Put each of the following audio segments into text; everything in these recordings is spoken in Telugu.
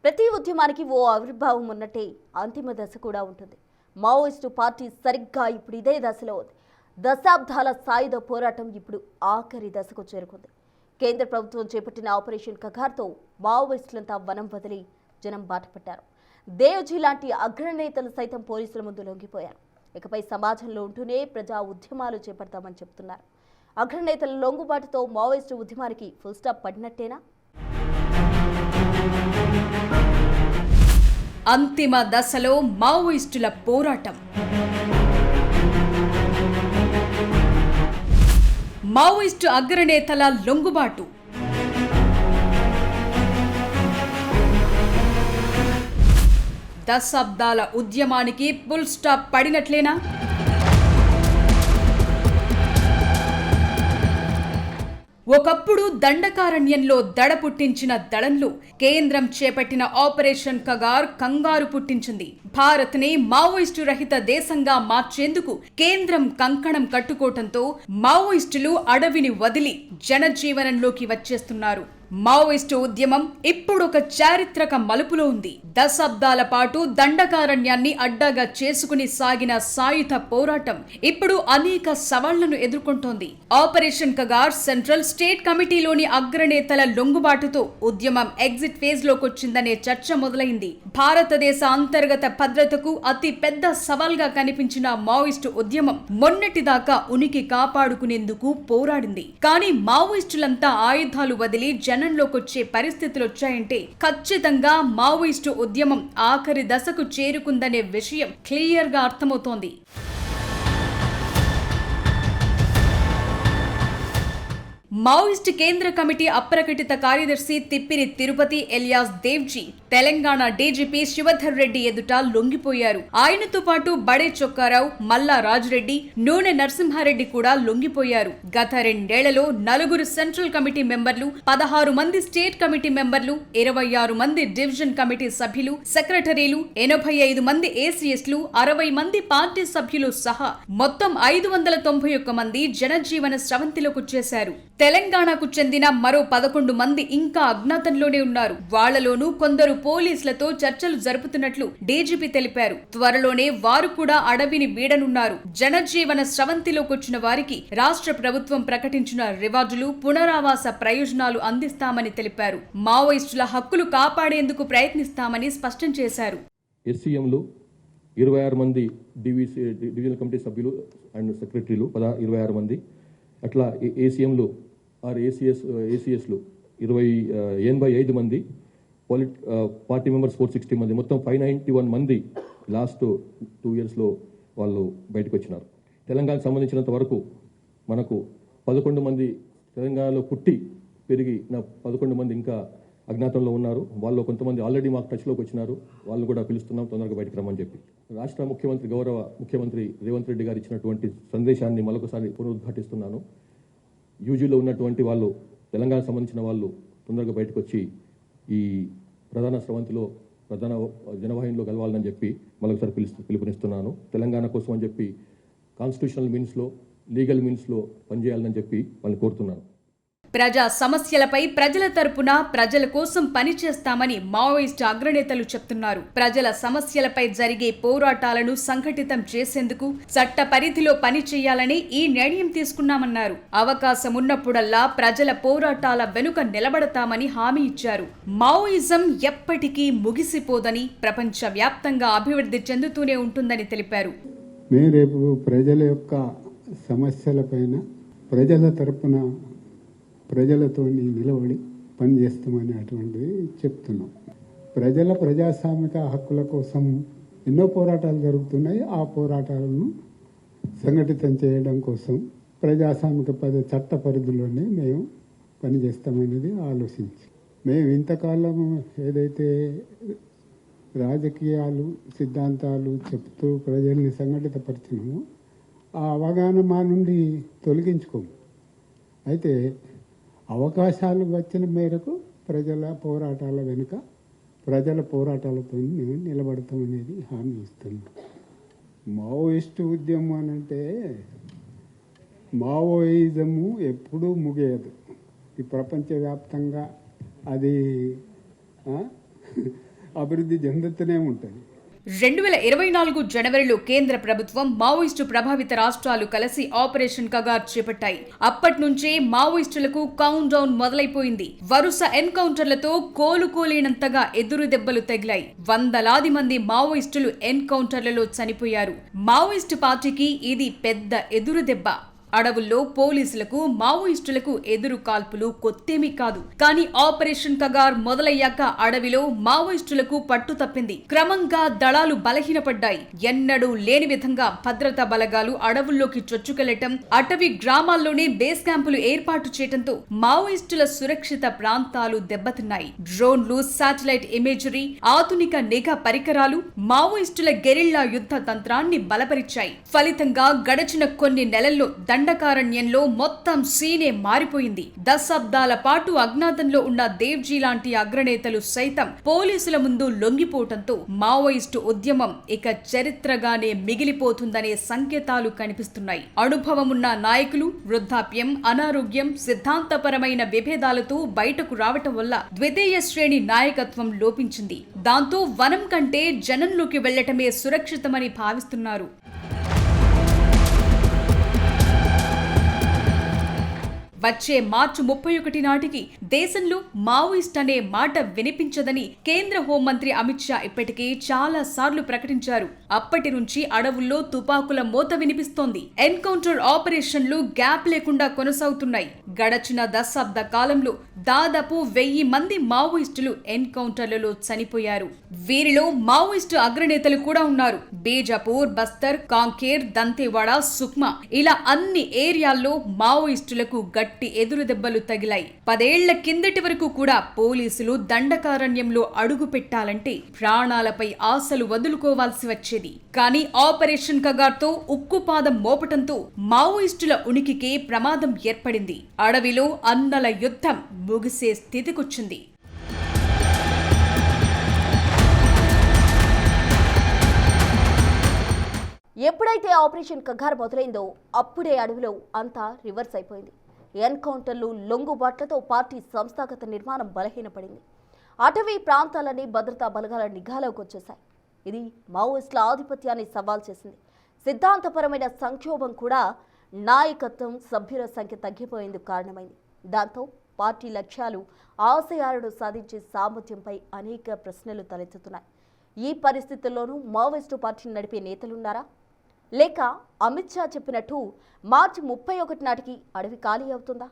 ప్రతి ఉద్యమానికి ఓ ఆవిర్భావం ఉన్నట్టే అంతిమ దశ కూడా ఉంటుంది. మావోయిస్టు పార్టీ సరిగ్గా ఇప్పుడు ఇదే దశలో ఉంది. దశాబ్దాల సాయుధ పోరాటం ఇప్పుడు ఆఖరి దశకు చేరుకుంది. కేంద్ర ప్రభుత్వం చేపట్టిన ఆపరేషన్ కగార్తో మావోయిస్టులంతా వనం వదిలి జనం బాటపట్టారు. దేవ్జీ లాంటి అగ్రనేతలు సైతం పోలీసుల ముందు లొంగిపోయారు. ఇకపై సమాజంలో ఉంటూనే ప్రజా ఉద్యమాలు చేపడతామని చెప్తున్నారు. అగ్రనేతల లొంగుబాటుతో మావోయిస్టు ఉద్యమానికి ఫుల్ స్టాప్ పడినట్టేనా? అంతిమ దశలో మావోయిస్టుల పోరాటం. మావోయిస్టు అగ్రనేతల లొంగుబాటు. దశాబ్దాల ఉద్యమానికి ఫుల్ స్టాప్ పడినట్లేనా? ఒకప్పుడు దండకారణ్యంలో దడ పుట్టించిన దళంలో కేంద్రం చేపట్టిన ఆపరేషన్ కగార్ కంగారు పుట్టించింది. భారత్ని మావోయిస్టు రహిత దేశంగా మార్చేందుకు కేంద్రం కంకణం కట్టుకోవటంతో మావోయిస్టులు అడవిని వదిలి జనజీవనంలోకి వచ్చేస్తున్నారు. మావోయిస్టు ఉద్యమం ఇప్పుడు ఒక చారిత్రక మలుపులో ఉంది. దశాబ్దాల పాటు దండకారణ్యాన్ని అడ్డాగా చేసుకుని సాగిన సాయుధ పోరాటం ఇప్పుడు అనేక సవాళ్లను ఎదుర్కొంటోంది. ఆపరేషన్ కగార్ సెంట్రల్ స్టేట్ కమిటీలోని అగ్రనేతల లొంగుబాటుతో ఉద్యమం ఎగ్జిట్ ఫేజ్ లోకొచ్చిందనే చర్చ మొదలైంది. భారతదేశ అంతర్గత భద్రతకు అతి పెద్ద సవాల్గా కనిపించిన మావోయిస్టు ఉద్యమం మొన్నటిదాకా ఉనికి కాపాడుకునేందుకు పోరాడింది. కానీ మావోయిస్టులంతా ఆయుధాలు వదిలి జనంలోకొచ్చే పరిస్థితులు వచ్చాయంటే ఖచ్చితంగా మావోయిస్టు ఉద్యమం ఆఖరి దశకు చేరుకుందనే విషయం క్లియర్ గా అర్థమవుతోంది. మావోయిస్టు కేంద్ర కమిటీ అప్రకటిత కార్యదర్శి తిప్పిరి తిరుపతి ఎలియాస్ దేవ్జీ తెలంగాణ డీజీపీ శివధర్ రెడ్డి ఎదుట లొంగిపోయారు. ఆయనతో పాటు బడే చొక్కారావు, మల్లా రాజురెడ్డి, నూనె నరసింహారెడ్డి కూడా లొంగిపోయారు. గత 2 ఏళ్లలో 4 సెంట్రల్ కమిటీ మెంబర్లు, 16 మంది స్టేట్ కమిటీ మెంబర్లు, 26 మంది డివిజన్ కమిటీ సభ్యులు, సెక్రటరీలు, 85 మంది ఏసీఎస్లు, 60 మంది పార్టీ సభ్యులు సహా మొత్తం 591 మంది జనజీవన స్రవంతిలోకి వచ్చేశారు. తెలంగాణకు చెందిన మరో 11 మంది ఇంకా అజ్ఞాతంలోనే ఉన్నారు. వాళ్లలోనూ కొందరు పోలీసులతో చర్చలు జరుపుతున్నట్లు డీజీపీ తెలిపారు. త్వరలోనే వారు కూడా అడవిని వీడనున్నారు. జనజీవన స్రవంతిలోకొచ్చిన వారికి రాష్ట్ర ప్రభుత్వం ప్రకటించిన రివార్డులు, పునరావాస ప్రయోజనాలు అందిస్తామని తెలిపారు. మావోయిస్టుల హక్కులు కాపాడేందుకు ప్రయత్నిస్తామని స్పష్టం చేశారు. ఎస్సీఎంలు 26 మంది, డివిజనల్ కమిటీ సభ్యులు అండ్ సెక్రటరీలు 26 మంది, అట్లా ఏసీఎంలు ఏసీఎస్లు 85 మంది, పార్టీ మెంబర్స్ 460 మంది, మొత్తం 591 మంది లాస్ట్ 2 yearsలో వాళ్ళు బయటకు వచ్చినారు. తెలంగాణకు సంబంధించినంత వరకు మనకు 11 మంది తెలంగాణలో పుట్టి పెరిగిన 11 మంది ఇంకా అజ్ఞాతంలో ఉన్నారు. వాళ్ళు కొంతమంది ఆల్రెడీ మాకు టచ్లోకి వచ్చినారు. వాళ్ళు కూడా పిలుస్తున్నాం, తొందరగా బయటకు రమ్మని చెప్పి. రాష్ట్ర ముఖ్యమంత్రి, గౌరవ ముఖ్యమంత్రి రేవంత్ రెడ్డి గారు ఇచ్చినటువంటి సందేశాన్ని మరొకసారి పునరుద్ఘాటిస్తున్నాను. యూజీలో ఉన్నటువంటి వాళ్ళు, తెలంగాణకు సంబంధించిన వాళ్ళు తొందరగా బయటకు వచ్చి ఈ ప్రధాన స్రవంతిలో, ప్రధాన జనవాహినిలో కలవాలని చెప్పి మరొకసారి పిలుపునిస్తున్నాను. తెలంగాణ కోసం అని చెప్పి కాన్స్టిట్యూషనల్ మీన్స్లో, లీగల్ మీన్స్లో పనిచేయాలని చెప్పి వాళ్ళని కోరుతున్నాను. ప్రజా సమస్యలపై ప్రజల తరపున ప్రజల కోసం పనిచేస్తామని మావోయిస్టు అగ్రనేతలు చెప్తున్నారు. ప్రజల సమస్యలపై జరిగే పోరాటాలను సంఘటితం చేసేందుకు చట్ట పరిధిలో పనిచేయాలని ఈ నిర్ణయం తీసుకున్నామన్నారు. అవకాశం ఉన్నప్పుడల్లా ప్రజల పోరాటాల వెనుక నిలబడతామని హామీ ఇచ్చారు. మావోయిజం ఎప్పటికీ ముగిసిపోదని, ప్రపంచ వ్యాప్తంగా అభివృద్ధి చెందుతూనే ఉంటుందని తెలిపారు. మేము రేపు ప్రజల యొక్క సమస్యలపైన ప్రజల తరపున ప్రజలతో నిలబడి పనిచేస్తామని అటువంటిది చెప్తున్నాం. ప్రజాస్వామిక హక్కుల కోసం ఎన్నో పోరాటాలు జరుగుతున్నాయి. ఆ పోరాటాలను సంఘటితం చేయడం కోసం ప్రజాస్వామిక చట్ట పరిధిలోనే మేము పనిచేస్తామనేది ఆలోచించి, మేము ఇంతకాలం ఏదైతే రాజకీయాలు, సిద్ధాంతాలు చెప్తూ ప్రజల్ని సంఘటితపరిచినామో ఆ అవగాహన మా నుండి తొలగించుకోము. అయితే అవకాశాలు వచ్చిన మేరకు ప్రజల పోరాటాల వెనుక, ప్రజల పోరాటాలతో మేము నిలబడతామనేది హామీ ఇస్తున్నాం. మావోయిస్టు ఉద్యమం అనంటే మావోయిజము ఎప్పుడూ ముగియదు. ఈ ప్రపంచవ్యాప్తంగా అది అభివృద్ధి చెందుతూనే ఉంటుంది. 2024 జనవరిలో కేంద్ర ప్రభుత్వం మావోయిస్టు ప్రభావిత రాష్ట్రాలు కలిసి ఆపరేషన్ కగార్ చేపట్టాయి. అప్పటి నుంచే మావోయిస్టులకు కౌంట్ డౌన్ మొదలైపోయింది. వరుస ఎన్కౌంటర్లతో కోలుకోలేనంతగా ఎదురు దెబ్బలు తగిలాయి. వందలాది మంది మావోయిస్టులు ఎన్కౌంటర్లలో చనిపోయారు. మావోయిస్టు పార్టీకి ఇది పెద్ద ఎదురు దెబ్బ. అడవుల్లో పోలీసులకు మావోయిస్టులకు ఎదురు కాల్పులు కొత్తేమీ కాదు. కానీ ఆపరేషన్ కగార్ మొదలయ్యాక అడవిలో మావోయిస్టులకు పట్టు తప్పింది. క్రమంగా దళాలు బలహీనపడ్డాయి. ఎన్నడూ లేని విధంగా భద్రతా బలగాలు అడవుల్లోకి చొచ్చుకెళ్లటం, అటవీ గ్రామాల్లోనే బేస్ క్యాంపులు ఏర్పాటు చేయడంతో మావోయిస్టుల సురక్షిత ప్రాంతాలు దెబ్బతిన్నాయి. డ్రోన్లు, శాటిలైట్ ఇమేజరీ, ఆధునిక నిఘా పరికరాలు మావోయిస్టుల గెరిల్లా యుద్ధ తంత్రాన్ని బలపరిచాయి. ఫలితంగా గడచిన కొన్ని నెలల్లో దండకారణ్యంలో మొత్తం సీనే మారిపోయింది. దశాబ్దాల పాటు అజ్ఞాతంలో ఉన్న దేవ్జీ లాంటి అగ్రనేతలు సైతం పోలీసుల ముందు లొంగిపోవటంతో మావోయిస్టు ఉద్యమం ఇక చరిత్రగానే మిగిలిపోతుందనే సంకేతాలు కనిపిస్తున్నాయి. అనుభవమున్న నాయకులు వృద్ధాప్యం, అనారోగ్యం, సిద్ధాంతపరమైన విభేదాలతో బయటకు రావటం వల్ల ద్వితీయ శ్రేణి నాయకత్వం లోపించింది. దాంతో వనం కంటే జనంలోకి వెళ్లటమే సురక్షితమని భావిస్తున్నారు. వచ్చే మార్చి 31 నాటికి దేశంలో మావోయిస్ట్ అనే మాట వినిపించదని కేంద్ర హోంమంత్రి అమిత్ షా ఇప్పటికే చాలా సార్లు ప్రకటించారు. అప్పటి నుంచి అడవుల్లో తుపాకుల మోత వినిపిస్తోంది. ఎన్కౌంటర్ ఆపరేషన్లు గ్యాప్ లేకుండా కొనసాగుతున్నాయి. గడచిన దశాబ్ద కాలంలో దాదాపు 1000 మంది మావోయిస్టులు ఎన్కౌంటర్లలో చనిపోయారు. వీరిలో మావోయిస్టు అగ్రనేతలు కూడా ఉన్నారు. బీజాపూర్, బస్తర్, కాంకేర్, దంతేవాడ, సుక్మా ఇలా అన్ని ఏరియాల్లో మావోయిస్టులకు గట్టి ఎదురు దెబ్బలు తగిలాయి. 10 ఏళ్ల కిందటి వరకు కూడా పోలీసులు దండకారణ్యంలో అడుగు పెట్టాలంటే ప్రాణాలపై ఆశలు వదులుకోవాల్సి వచ్చేది. కానీ ఆపరేషన్ కగార్తో ఉక్కుపాదం మోపటంతో మావోయిస్టుల ఉనికికే ప్రమాదం ఏర్పడింది. అడవిలో అన్నల యుద్ధం ముగిసే స్థితికొచ్చింది. ఎప్పుడైతే ఆపరేషన్ కగార్ మొదలైందో అప్పుడే అడవిలో అంతా రివర్స్ అయిపోయింది. ఎన్కౌంటర్లు, లొంగుబాట్లతో పార్టీ సంస్థాగత నిర్మాణం బలహీనపడింది. అటవీ ప్రాంతాలన్నీ భద్రతా బలగాల నిఘాలోకి వచ్చేశాయి. ఇది మావోయిస్టుల ఆధిపత్యాన్ని సవాల్ చేసింది. సిద్ధాంతపరమైన సంక్షోభం కూడా నాయకత్వం, సభ్యుల సంఖ్య తగ్గిపోయేందుకు కారణమైంది. దాంతో పార్టీ లక్ష్యాలు, ఆశయాలను సాధించే సామర్థ్యంపై అనేక ప్రశ్నలు తలెత్తుతున్నాయి. ఈ పరిస్థితుల్లోనూ మావోయిస్టు పార్టీని నడిపే నేతలున్నారా? లేక అమిత్ షా చెప్పినట్టు మార్చి 31 నాటికి అడవి ఖాళీ అవుతుందా?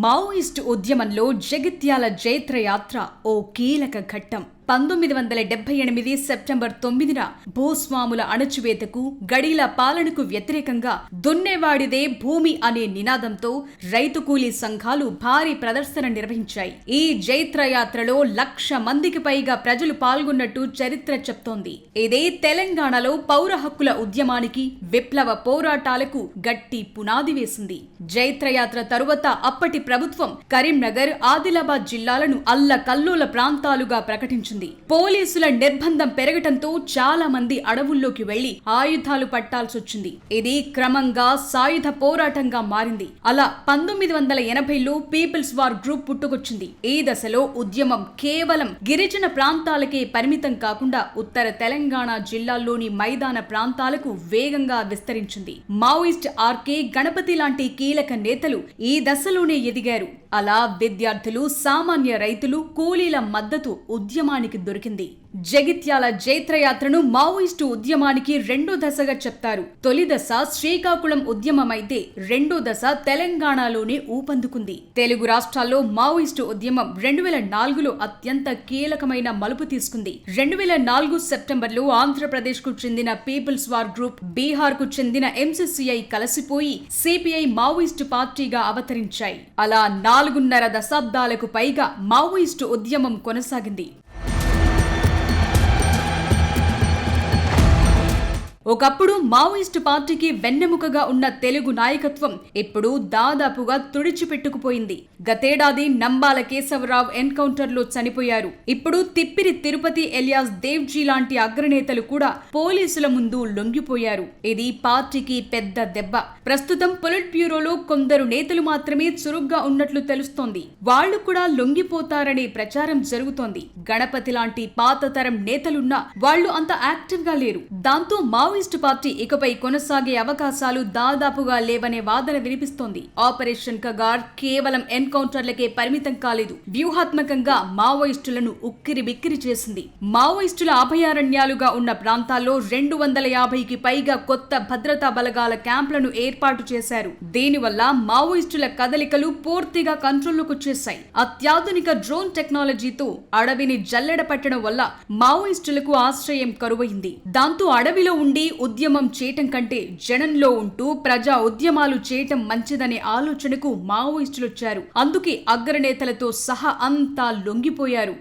మావోయిస్టు ఉద్యమంలో జగిత్యాల జైత్ర యాత్ర ఓ కీలక ఘట్టం. 1978 సెప్టెంబర్ 9న భూస్వాముల అణచివేతకు, గడీల పాలనకు వ్యతిరేకంగా దున్నేవాడిదే భూమి అనే నినాదంతో రైతు కూలీ సంఘాలు భారీ ప్రదర్శన నిర్వహించాయి. ఈ జైత్ర యాత్రలో 1,00,000 మందికి పైగా ప్రజలు పాల్గొన్నట్టు చరిత్ర చెప్తోంది. ఇదే తెలంగాణలో పౌర హక్కుల ఉద్యమానికి, విప్లవ పోరాటాలకు గట్టి పునాది వేసింది. జైత్రయాత్ర తరువాత అప్పటి ప్రభుత్వం కరీంనగర్, ఆదిలాబాద్ జిల్లాలను అల్లకల్లోల ప్రాంతాలుగా ప్రకటించింది. పోలీసుల నిర్బంధం పెరగటంతో చాలా మంది అడవుల్లోకి వెళ్లి ఆయుధాలు పట్టాల్సొచ్చింది. ఇది క్రమంగా సాయుధ పోరాటంగా మారింది. అలా 1980లో పీపుల్స్ వార్ గ్రూప్ పుట్టుకొచ్చింది. ఈ దశలో ఉద్యమం కేవలం గిరిజన ప్రాంతాలకే పరిమితం కాకుండా ఉత్తర తెలంగాణ జిల్లాల్లోని మైదాన ప్రాంతాలకు వేగంగా విస్తరించింది. మావోయిస్ట్ ఆర్కే గణపతి లాంటి కీలక నేతలు ఈ దశలోనే ఎదిగారు. అలా విద్యార్థులు, సామాన్య రైతులు, కూలీల మద్దతు ఉద్యమానికి దొరికింది. జగిత్యాల జైత్రయాత్రను మావోయిస్టు ఉద్యమానికి రెండో దశగా చెప్తారు. తొలి దశ శ్రీకాకుళం ఉద్యమమైతే రెండో దశ తెలంగాణలోనే ఊపందుకుంది. తెలుగు రాష్ట్రాల్లో మావోయిస్టు ఉద్యమం 2004లో అత్యంత కీలకమైన మలుపు తీసుకుంది. 2004 సెప్టెంబర్లో ఆంధ్రప్రదేశ్ కు చెందిన పీపుల్స్ వార్ గ్రూప్, బీహార్ కు చెందిన MCCI కలిసిపోయి CPI మావోయిస్టు పార్టీగా అవతరించాయి. అలా 4.5 దశాబ్దాలకు పైగా మావోయిస్టు ఉద్యమం కొనసాగింది. ఒకప్పుడు మావోయిస్టు పార్టీకి వెన్నెముకగా ఉన్న తెలుగు నాయకత్వం ఇప్పుడు దాదాపుగా తుడిచిపెట్టుకుపోయింది. గతేడాది నంబాల కేశవరావు ఎన్కౌంటర్లో చనిపోయారు. ఇప్పుడు తిప్పిరి తిరుపతి ఎలియాస్ దేవ్జీ లాంటి అగ్రనేతలు కూడా పోలీసుల ముందు లొంగిపోయారు. ఇది పార్టీకి పెద్ద దెబ్బ. ప్రస్తుతం పొలిట్ బ్యూరోలో కొందరు నేతలు మాత్రమే చురుగ్గా ఉన్నట్లు తెలుస్తోంది. వాళ్లు కూడా లొంగిపోతారనే ప్రచారం జరుగుతోంది. గణపతి లాంటి పాత తరం నేతలున్నా వాళ్లు అంత యాక్టివ్ గా లేరు. దాంతో మావోయిస్టు పార్టీ ఇకపై కొనసాగే అవకాశాలు దాదాపుగా లేవనే వాదన వినిపిస్తోంది. ఆపరేషన్ కగార్ కేవలం ఎన్కౌంటర్లకే పరిమితం కాలేదు. వ్యూహాత్మకంగా మావోయిస్టులను ఉక్కిరి బిక్కిరి చేసింది. మావోయిస్టుల అభయారణ్యాలుగా ఉన్న ప్రాంతాల్లో 250కి పైగా కొత్త భద్రతా బలగాల క్యాంపులను ఏర్పాటు చేశారు. దీనివల్ల మావోయిస్టుల కదలికలు పూర్తిగా కంట్రోల్లోకి వచ్చేశాయి. అత్యాధునిక డ్రోన్ టెక్నాలజీతో అడవిని జల్లెడ పట్టడం వల్ల మావోయిస్టులకు ఆశ్రయం కరువైంది. దాంతో అడవిలో ఉండి ఉద్యమం చేయటం కంటే జనంలో ఉంటూ ప్రజా ఉద్యమాలు చేయటం మంచిదనే ఆలోచనకు మావోయిస్టులొచ్చారు. అందుకే అగ్రనేతలతో సహా అంతా లొంగిపోయారు.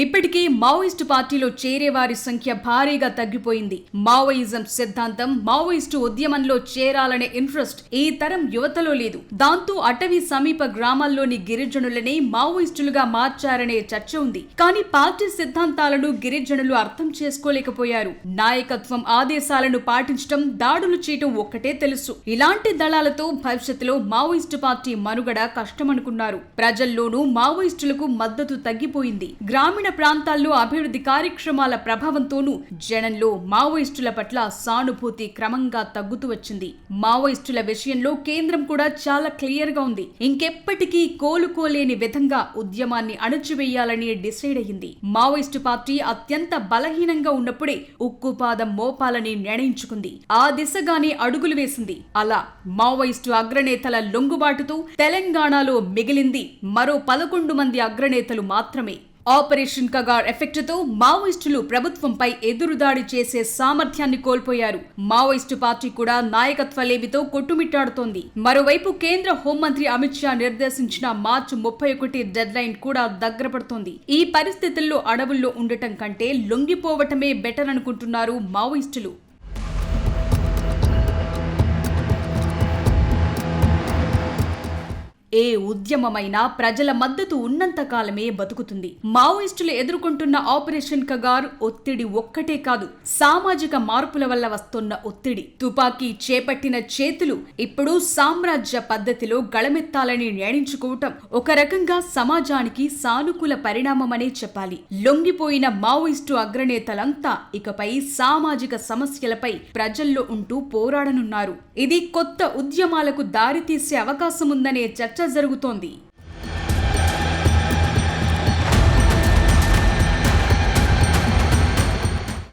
ఇప్పటికే మావోయిస్టు పార్టీలో చేరేవారి సంఖ్య భారీగా తగ్గిపోయింది. మావోయిజం సిద్ధాంతం, మావోయిస్టు ఉద్యమంలో చేరాలనే ఇంట్రెస్ట్ ఈ తరం యువతలో లేదు. దాంతో అటవీ సమీప గ్రామాల్లోని గిరిజనులనే మావోయిస్టులుగా మార్చారనే చర్చ ఉంది. కానీ పార్టీ సిద్ధాంతాలను గిరిజనులు అర్థం చేసుకోలేకపోయారు. నాయకత్వం ఆదేశాలను పాటించడం, దాడులు చేయటం ఒక్కటే తెలుసు. ఇలాంటి దళాలతో భవిష్యత్తులో మావోయిస్టు పార్టీ మనుగడ కష్టమనుకున్నారు. ప్రజల్లోనూ మావోయిస్టులకు మద్దతు తగ్గిపోయింది. గ్రామీణ ప్రాంతాల్లో అభివృద్ధి కార్యక్రమాల ప్రభావంతోనూ జనంలో మావోయిస్టుల పట్ల సానుభూతి క్రమంగా తగ్గుతూ వచ్చింది. మావోయిస్టుల విషయంలో కేంద్రం కూడా చాలా క్లియర్ గా ఉంది. ఇంకెప్పటికీ కోలుకోలేని విధంగా ఉద్యమాన్ని అణచివేయాలని డిసైడ్ అయ్యింది. మావోయిస్టు పార్టీ అత్యంత బలహీనంగా ఉన్నప్పుడే ఉక్కుపాదం మోపాలని నిర్ణయించుకుంది. ఆ దిశగానే అడుగులు వేసింది. అలా మావోయిస్టు అగ్రనేతల లొంగుబాటుతో తెలంగాణలో మిగిలింది మరో 11 మంది అగ్రనేతలు మాత్రమే. ఆపరేషన్ కగార్ ఎఫెక్ట్తో మావోయిస్టులు ప్రభుత్వంపై ఎదురుదాడి చేసే సామర్థ్యాన్ని కోల్పోయారు. మావోయిస్టు పార్టీ కూడా నాయకత్వ లేమితో కొట్టుమిట్టాడుతోంది. మరోవైపు కేంద్ర హోంమంత్రి అమిత్ షా నిర్దేశించిన మార్చి 31 డెడ్ లైన్ కూడా దగ్గర పడుతోంది. ఈ పరిస్థితుల్లో అడవుల్లో ఉండటం కంటే లొంగిపోవటమే బెటర్ అనుకుంటున్నారు మావోయిస్టులు. ఏ ఉద్యమమైనా ప్రజల మద్దతు ఉన్నంత కాలమే బతుకుతుంది. మావోయిస్టులు ఎదుర్కొంటున్న ఆపరేషన్ కగార్ ఒత్తిడి ఒక్కటే కాదు, సామాజిక మార్పుల వల్ల వస్తున్న ఒత్తిడి. తుపాకీ చేపట్టిన చేతులు ఇప్పుడు సామ్రాజ్య పద్ధతిలో గళమెత్తాలని నిర్ణయించుకోవటం ఒక రకంగా సమాజానికి సానుకూల పరిణామమనే చెప్పాలి. లొంగిపోయిన మావోయిస్టు అగ్రనేతలంతా ఇకపై సామాజిక సమస్యలపై ప్రజల్లో ఉంటూ పోరాడనున్నారు. ఇది కొత్త ఉద్యమాలకు దారితీసే అవకాశముందనే చర్చ జరుగుతోంది.